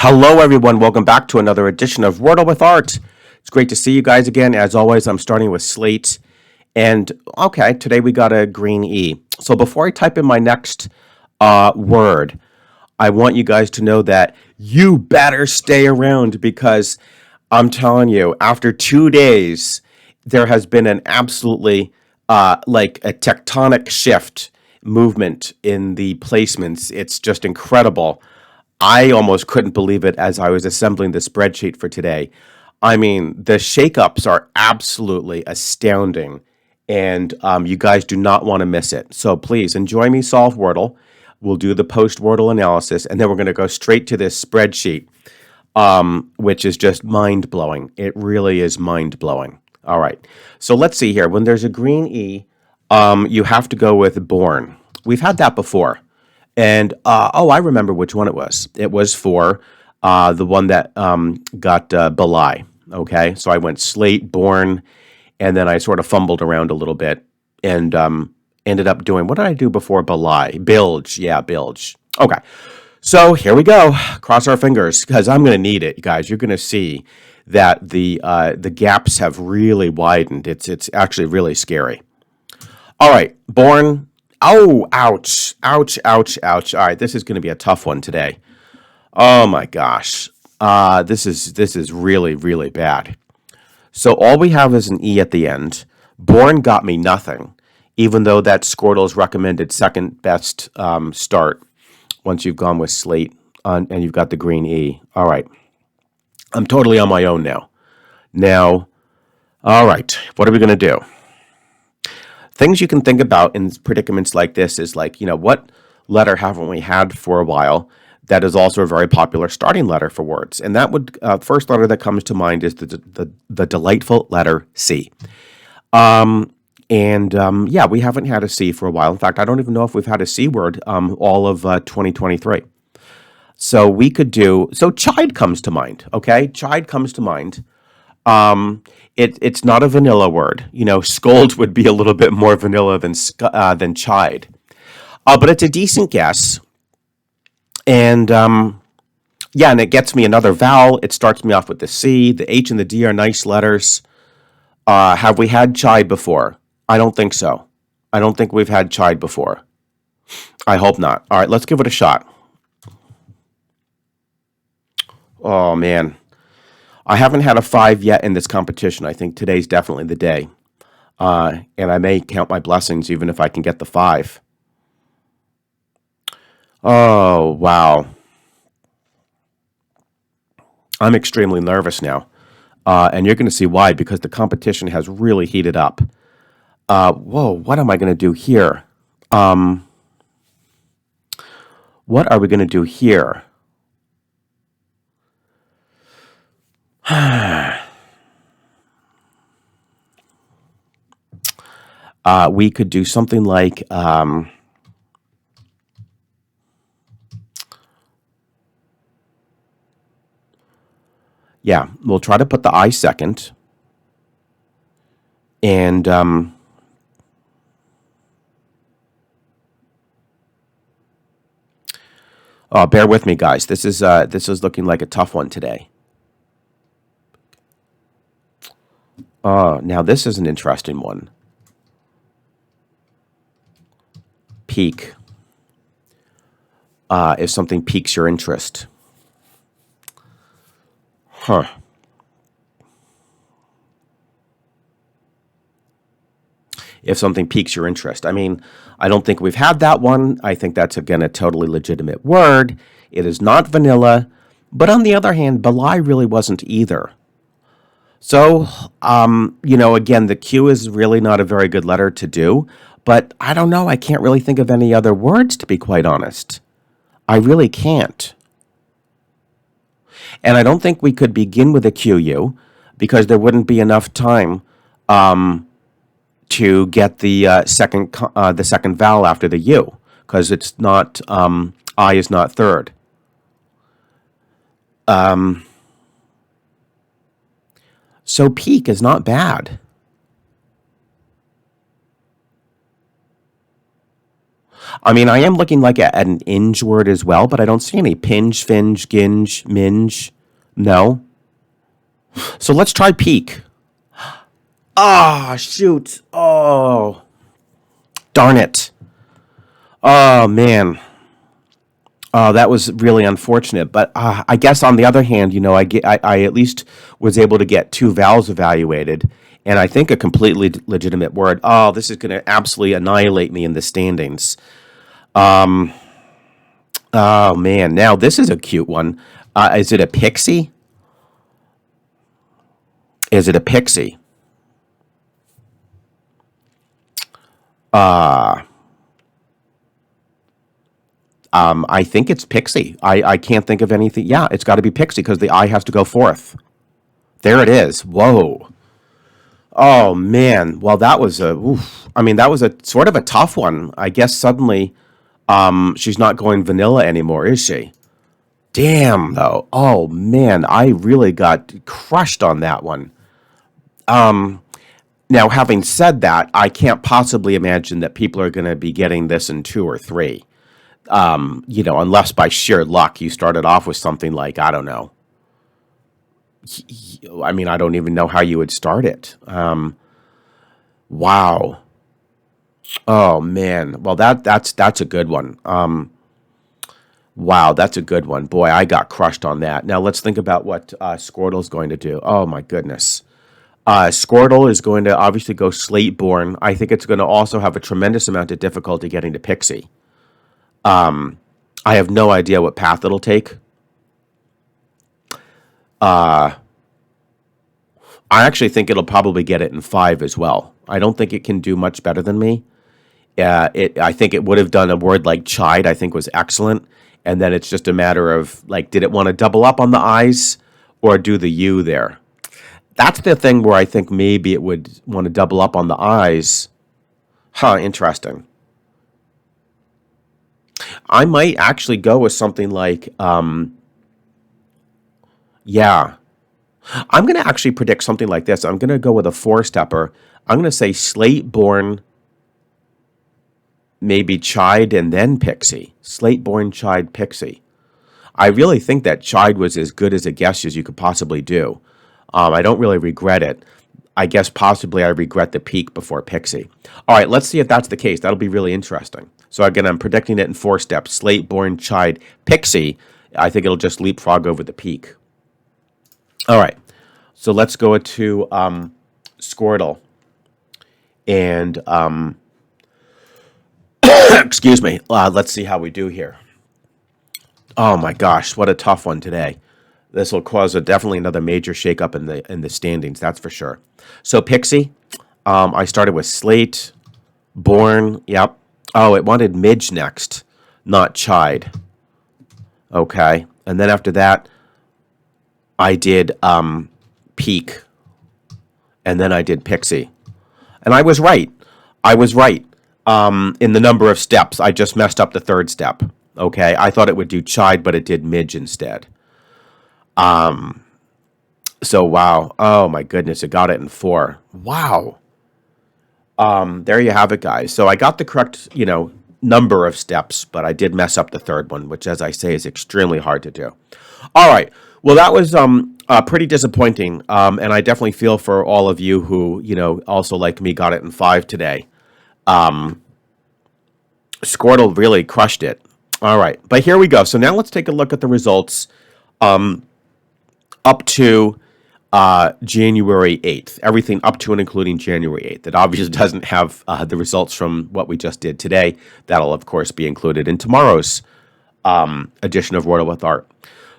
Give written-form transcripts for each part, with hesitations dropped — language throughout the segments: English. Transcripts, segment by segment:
Hello, everyone. Welcome back to another edition of Wordle with Art. It's great to see you guys again. As always, I'm starting with slate. And okay, today we got a green E. So before I type in my next word, I want you guys to know that you better stay around because I'm telling you, after 2 days, there has been an absolutely like a tectonic shift movement in the placements. It's just incredible. I almost couldn't believe it as I was assembling the spreadsheet for today. I mean, the shakeups are absolutely astounding, and you guys do not want to miss it. So please enjoy me solve Wordle. We'll do the post Wordle analysis, and then we're going to go straight to this spreadsheet, which is just mind blowing. It really is mind blowing. All right. So let's see here. When there's a green E, you have to go with born. We've had that before. And I remember which one it was. It was for the one that got belie. Okay, so I went slate, born, and then I sort of fumbled around a little bit and ended up doing, what did I do before belie? Bilge, yeah, bilge. Okay, so here we go. Cross our fingers because I'm going to need it, you guys. You're going to see that the gaps have really widened. It's actually really scary. All right, born. Oh, ouch, ouch, ouch, ouch. All right, this is going to be a tough one today. Oh my gosh. This is really, really bad. So all we have is an E at the end. Born got me nothing, even though that's Squirtle's recommended second best start once you've gone with slate and you've got the green E. All right. I'm totally on my own now. All right, what are we going to do? Things you can think about in predicaments like this is like, what letter haven't we had for a while that is also a very popular starting letter for words? And that would, first letter that comes to mind is the delightful letter C. Yeah, we haven't had a C for a while. In fact, I don't even know if we've had a C word all of 2023. So we could do, so chide comes to mind, okay? Chide comes to mind. It's not a vanilla word. Scold would be a little bit more vanilla than chide. But it's a decent guess. And yeah, and it gets me another vowel. It starts me off with the C. The H and the D are nice letters. Have we had chide before? I don't think so. I don't think we've had chide before. I hope not. All right, let's give it a shot. Oh, man. I haven't had a 5 yet in this competition. I think today's definitely the day. And I may count my blessings even if I can get the 5. Oh, wow. I'm extremely nervous now. And you're going to see why, because the competition has really heated up. Whoa, what am I going to do here? What are we going to do here? We could do something like yeah, we'll try to put the I second. And bear with me, guys. This is looking like a tough one today. Now this is an interesting one. Pique. If something piques your interest. Huh. If something piques your interest. I mean, I don't think we've had that one. I think that's, again, a totally legitimate word. It is not vanilla. But on the other hand, belie really wasn't either. So, again, the Q is really not a very good letter to do. But I don't know. I can't really think of any other words, to be quite honest. I really can't. And I don't think we could begin with a QU because there wouldn't be enough time to get the second vowel after the U because it's not I is not third. So peak is not bad. I mean, I am looking like at an inge word as well, but I don't see any. Pinge, finge, ginge, minge. No. So let's try peak. Ah, shoot. Oh, darn it. Oh, man. Oh, that was really unfortunate. But I guess on the other hand, I at least was able to get two vowels evaluated, and I think a completely legitimate word. Oh, this is going to absolutely annihilate me in the standings. Oh man, now this is a cute one. Is it a pixie? Is it a pixie? I think it's pixie. I can't think of anything. Yeah, it's got to be pixie because the I has to go forth. There it is. Whoa. Oh man. Well, that was a. Oof. I mean, that was a sort of a tough one. I guess suddenly, she's not going vanilla anymore, is she? Damn, though. Oh man, I really got crushed on that one. Now, having said that, I can't possibly imagine that people are going to be getting this in two or three. Unless by sheer luck you started off with something like, I don't know. I mean, I don't even know how you would start it. Wow. Oh man. Well, that's a good one. Wow, that's a good one. Boy, I got crushed on that. Now let's think about what Squirtle's going to do. Oh my goodness. Squirtle is going to obviously go slate-born. I think it's going to also have a tremendous amount of difficulty getting to Pixie. I have no idea what path it'll take. I actually think it'll probably get it in 5 as well. I don't think it can do much better than me. I think it would have done a word like chide, I think was excellent. And then it's just a matter of, like, did it want to double up on the I's or do the U there? That's the thing where I think maybe it would want to double up on the I's. Huh, interesting. I might actually go with something like, yeah. I'm going to actually predict something like this. I'm going to go with a 4-stepper. I'm going to say slate-born, maybe chide, and then pixie. Slate-born, chide, pixie. I really think that chide was as good as a guess as you could possibly do. I don't really regret it. I guess possibly I regret the peak before pixie. All right, let's see if that's the case. That'll be really interesting. So again, I'm predicting it in 4 steps. Slate, born, chide, pixie. I think it'll just leapfrog over the peak. All right, so let's go to Squirtle. And, excuse me, let's see how we do here. Oh my gosh, what a tough one today. This will cause definitely another major shakeup in the standings, that's for sure. So Pixie, I started with Slate, Born, yep. Oh, it wanted Midge next, not Chide. Okay, and then after that, I did Peak, and then I did Pixie. And I was right. I was right in the number of steps. I just messed up the 3rd step. Okay, I thought it would do Chide, but it did Midge instead. So wow. Oh my goodness, it got it in 4. Wow. There you have it, guys. So I got the correct, number of steps, but I did mess up the 3rd one, which, as I say, is extremely hard to do. All right. Well, that was pretty disappointing, and I definitely feel for all of you who, also like me, got it in 5 today. Squirtle really crushed it. All right, but here we go. So now let's take a look at the results up to January 8th. Everything up to and including January 8th. It obviously doesn't have the results from what we just did today. That'll, of course, be included in tomorrow's edition of Wordle with Art.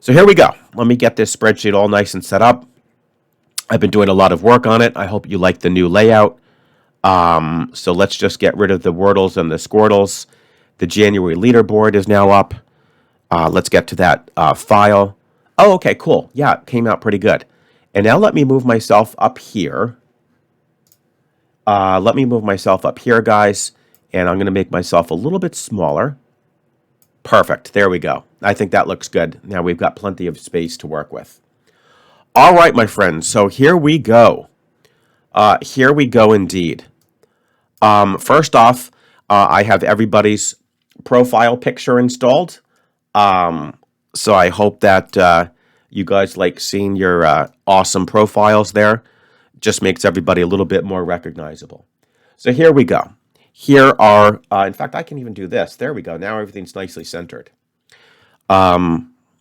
So here we go. Let me get this spreadsheet all nice and set up. I've been doing a lot of work on it. I hope you like the new layout. So let's just get rid of the Wordles and the Squirtles. The January leaderboard is now up. Let's get to that file. Oh, okay, cool. Yeah, it came out pretty good. And now let me move myself up here. Let me move myself up here, guys. And I'm going to make myself a little bit smaller. Perfect. There we go. I think that looks good. Now we've got plenty of space to work with. All right, my friends. So here we go. Here we go indeed. First off, I have everybody's profile picture installed. So I hope that you guys like seeing your awesome profiles there. Just makes everybody a little bit more recognizable. So here we go. Here are, in fact, I can even do this. There we go. Now everything's nicely centered. Let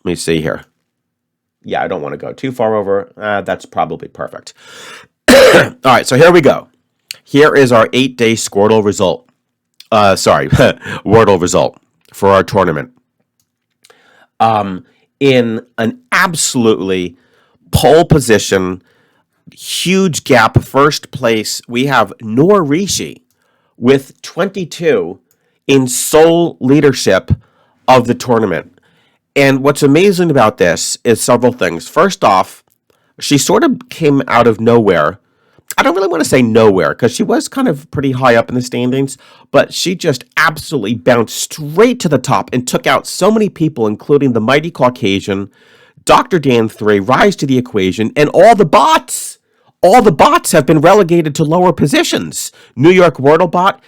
me see here. Yeah, I don't want to go too far over. That's probably perfect. All right, so here we go. Here is our 8-day Squirtle result. Wordle result for our tournament. In an absolutely pole position, huge gap, first place, we have Noor Rishi with 22 in sole leadership of the tournament. And what's amazing about this is several things. First off, she sort of came out of nowhere. I don't really want to say nowhere because she was kind of pretty high up in the standings, but she just absolutely bounced straight to the top and took out so many people, including the Mighty Caucasian, Dr. Dan 3, Rise to the Equation, and all the bots. All the bots have been relegated to lower positions. New York Wordle bot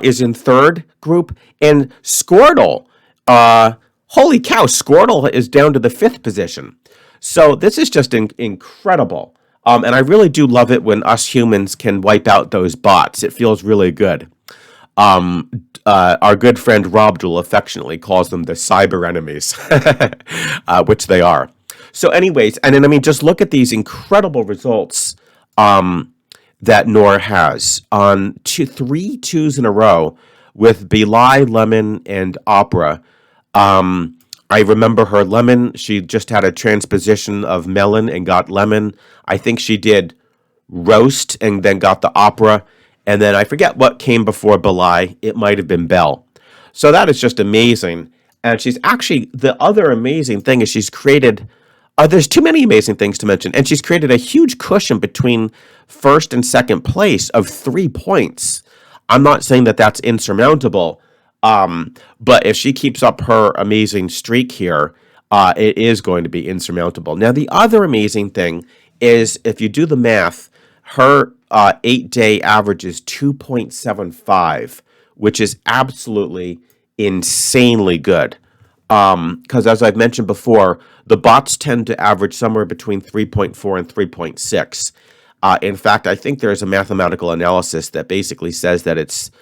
is in third group, and Squirtle, holy cow, Squirtle is down to the fifth position. So this is just incredible. And I really do love it when us humans can wipe out those bots. It feels really good. Our good friend Robdul affectionately calls them the cyber enemies, which they are. So anyways, and then, I mean, just look at these incredible results that Noor has on 3 2s in a row with Belai, Lemon, and Opera. I remember her Lemon. She just had a transposition of Melon and got Lemon. I think she did Roast and then got the Opera. And then I forget what came before Belai. It might have been Bell. So that is just amazing. And she's actually, the other amazing thing is she's created, there's too many amazing things to mention. And she's created a huge cushion between first and second place of 3 points. I'm not saying that that's insurmountable. But if she keeps up her amazing streak here, it is going to be insurmountable. Now, the other amazing thing is if you do the math, her 8-day average is 2.75, which is absolutely insanely good. Because as I've mentioned before, the bots tend to average somewhere between 3.4 and 3.6. In fact, I think there's a mathematical analysis that basically says that it's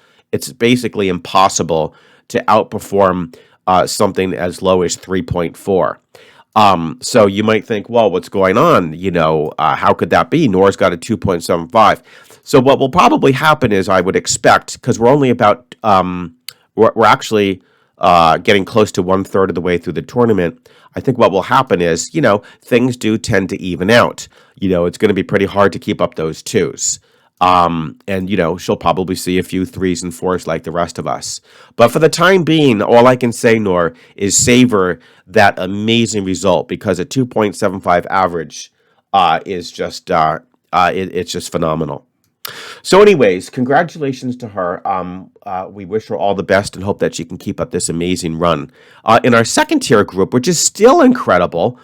basically impossible to outperform something as low as 3.4. So you might think, well, what's going on? How could that be? Noor's got a 2.75. So what will probably happen is I would expect, because we're only about, we're actually getting close to 1/3 of the way through the tournament. I think what will happen is, things do tend to even out. It's going to be pretty hard to keep up those 2s. And she'll probably see a few 3s and 4s like the rest of us. But for the time being, all I can say, Noor, is savor that amazing result, because a 2.75 average is just it's just phenomenal. So anyways, congratulations to her. We wish her all the best and hope that she can keep up this amazing run. In our second tier group, which is still incredible,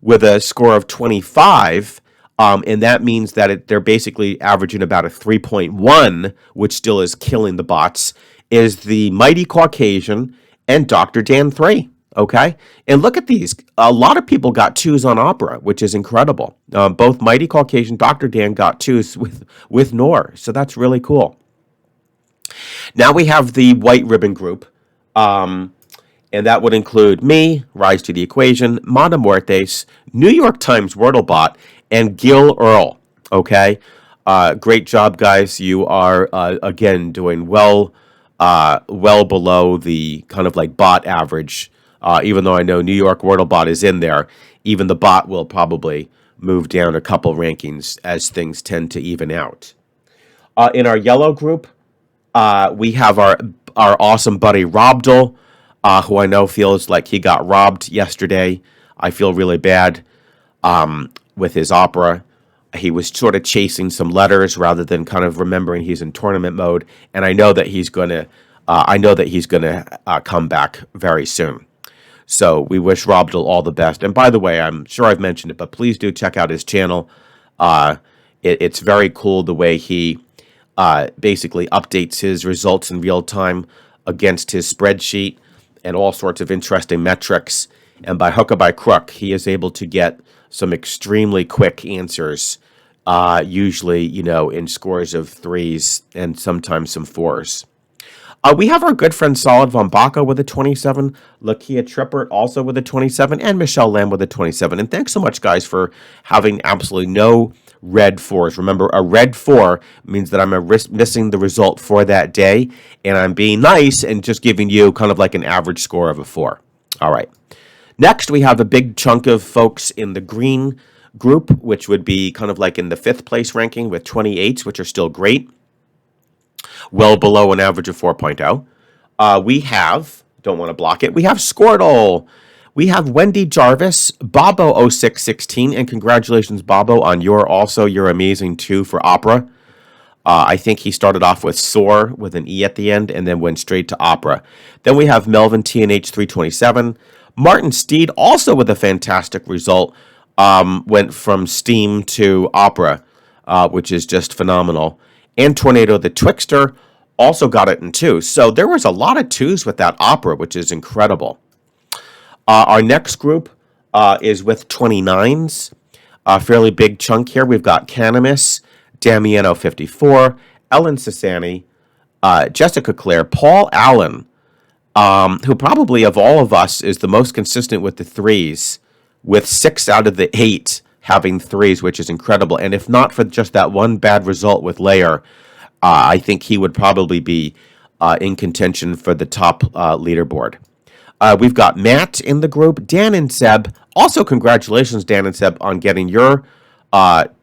with a score of 25, and that means that they're basically averaging about a 3.1, which still is killing the bots, is the Mighty Caucasian and Dr. Dan 3. Okay? And look at these. A lot of people got 2s on Opera, which is incredible. Both Mighty Caucasian, Dr. Dan got 2s with Noor. So that's really cool. Now we have the white ribbon group. And that would include me, Rise to the Equation, Mata Muertes, New York Times Wordlebot, and Gil Earl. Okay? Great job, guys. You are, again, doing well below the kind of like bot average. Even though I know New York Wordlebot is in there, even the bot will probably move down a couple rankings as things tend to even out. In our yellow group, we have our awesome buddy Robdul, who I know feels like he got robbed yesterday. I feel really bad with his Opera. He was sort of chasing some letters rather than kind of remembering he's in tournament mode, and I know that he's gonna come back very soon. So we wish Robdul all the best. And by the way, I'm sure I've mentioned it, but please do check out his channel. It's very cool the way he basically updates his results in real time. against his spreadsheet and all sorts of interesting metrics. And by hook or by crook, he is able to get some extremely quick answers, usually, in scores of threes and sometimes some fours. We have our good friend Solid von Baca with a 27, Lakia Trippert also with a 27, and Michelle Lamb with a 27. And thanks so much, guys, for having absolutely no red fours. Remember, a red 4 means that I'm missing the result for that day, and I'm being nice and just giving you kind of like an average score of a 4. All right. Next, we have a big chunk of folks in the green group, which would be kind of like in the 5th place ranking with 28s, which are still great. Well below an average of 4.0. We have, don't want to block it, we have Squirtle. We have Wendy Jarvis, Bobo0616, and congratulations, Bobo, on your amazing 2 for opera. I think he started off with soar with an E at the end and then went straight to opera. Then we have Melvin TNH 327. Martin Steed, also with a fantastic result, went from Steam to opera, which is just phenomenal. And Tornado the Twixter also got it in 2. So there was a lot of 2s with that opera, which is incredible. Our next group is with 29s. A fairly big chunk here. We've got Canamus, Damiano 54, Ellen Sassani, Jessica Clare, Paul Allen, who probably of all of us is the most consistent with the 3s, with 6 out of the 8 having 3s, which is incredible. And if not for just that one bad result with Layer, I think he would probably be in contention for the top leaderboard. We've got Matt in the group, Dan and Seb. Also, congratulations, Dan and Seb, on getting your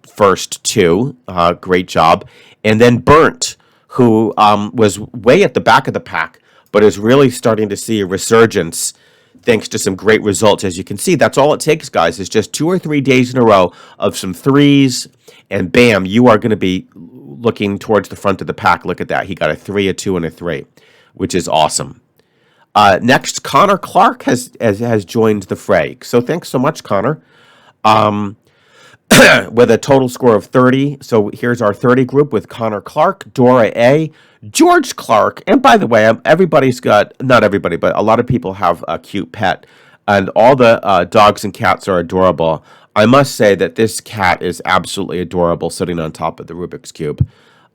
first 2. Great job. And then Burnt, who was way at the back of the pack, but is really starting to see a resurgence thanks to some great results. As you can see, that's all it takes, guys, is just 2 or 3 days in a row of some 3s, and bam, you are going to be looking towards the front of the pack. Look at that. He got a 3, a 2, and a 3, which is awesome. Next, Connor Clark has joined the fray. So thanks so much, Connor. With a total score of 30. So here's our 30 group with Connor Clark, Dora A., George Clark, and by the way, everybody's got, not everybody, but a lot of people have a cute pet, and all the dogs and cats are adorable. I must say that this cat is absolutely adorable sitting on top of the Rubik's Cube.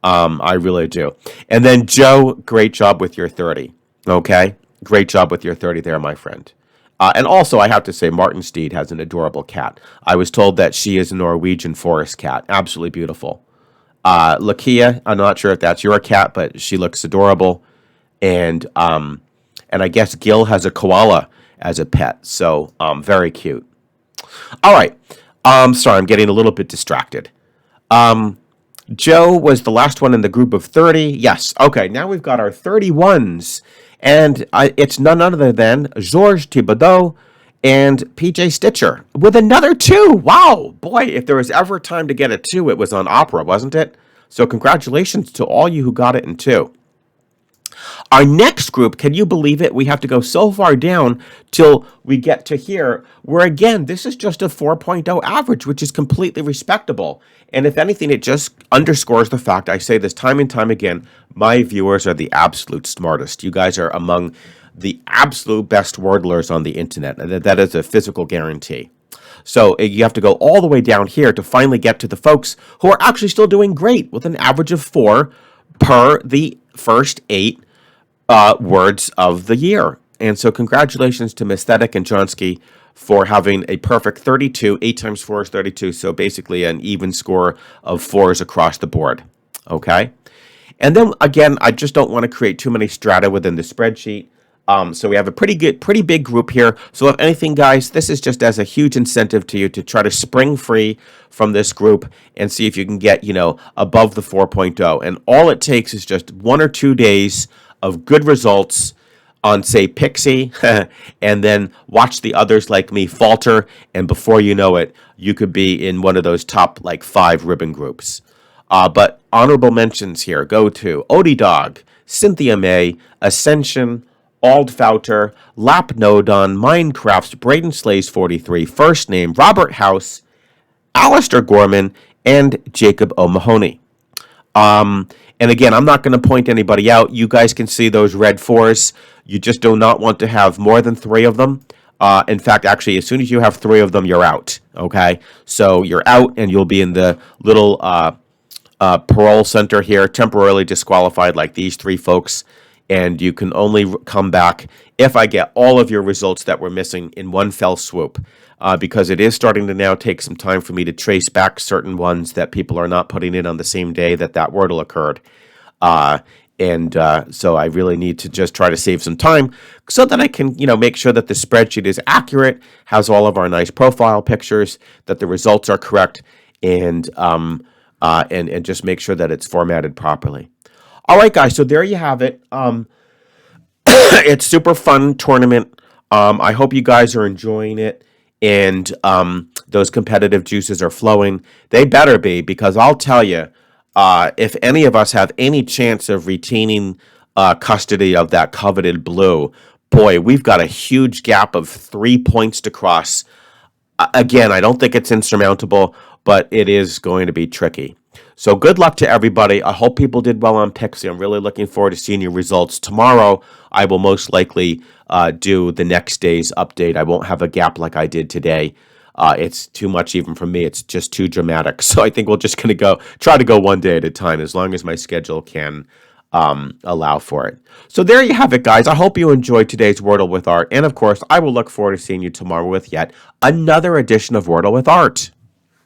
I really do. And then Joe, great job with your 30. Okay? Great job with your 30 there, my friend. And also, I have to say, Martin Steed has an adorable cat. I was told that she is a Norwegian forest cat. Absolutely beautiful. Lakia, I'm not sure if that's your cat, but she looks adorable. And I guess Gil has a koala as a pet. So, very cute. All right. Sorry, I'm getting a little bit distracted. Joe was the last one in the group of 30. Yes. Okay, now we've got our 31s. And it's none other than Georges Thibodeau and PJ Stitcher with another 2. Wow. Boy, if there was ever time to get a 2, it was on opera, wasn't it? So congratulations to all you who got it in 2. Our next group, can you believe it? We have to go so far down till we get to here, where again, this is just a 4.0 average, which is completely respectable. And if anything, it just underscores the fact, I say this time and time again, my viewers are the absolute smartest. You guys are among the absolute best wordlers on the internet. And that is a physical guarantee. So you have to go all the way down here to finally get to the folks who are actually still doing great with an average of 4 per the first 8 words of the year. And so congratulations to Misthetic and Johnsky for having a perfect 32. 8 times 4 is 32. So basically an even score of 4s across the board. Okay. And then again, I just don't want to create too many strata within the spreadsheet. So we have a pretty big group here. So if anything, guys, this is just as a huge incentive to you to try to spring free from this group and see if you can get, above the 4.0. And all it takes is just 1 or 2 days of good results on, say, Pixie, and then watch the others like me falter. And before you know it, you could be in one of those top 5 ribbon groups. But honorable mentions here go to Odie Dog, Cynthia May, Ascension, Aldfouter, Lapnodon, Minecraft's Braden Slays 43, First Name, Robert House, Alistair Gorman, and Jacob O'Mahony. And again, I'm not going to point anybody out. You guys can see those red 4s. You just do not want to have more than 3 of them. In fact, actually, as soon as you have 3 of them, you're out. Okay, so you're out, and you'll be in the little parole center here, temporarily disqualified, like these 3 folks. And you can only come back if I get all of your results that were missing in one fell swoop. Because it is starting to now take some time for me to trace back certain ones that people are not putting in on the same day that Wordle occurred. So I really need to just try to save some time so that I can, make sure that the spreadsheet is accurate, has all of our nice profile pictures, that the results are correct, and just make sure that it's formatted properly. All right, guys, so there you have it. It's super fun tournament. I hope you guys are enjoying it, and those competitive juices are flowing. They better be, because I'll tell you, if any of us have any chance of retaining custody of that coveted blue, boy, we've got a huge gap of 3 points to cross. Again, I don't think it's insurmountable, but it is going to be tricky. So good luck to everybody. I hope people did well on Pixie. I'm really looking forward to seeing your results. Tomorrow, I will most likely do the next day's update. I won't have a gap like I did today. It's too much even for me. It's just too dramatic. So I think we're just going to try to go one day at a time, as long as my schedule can allow for it. So there you have it, guys. I hope you enjoyed today's Wordle with Art. And of course, I will look forward to seeing you tomorrow with yet another edition of Wordle with Art.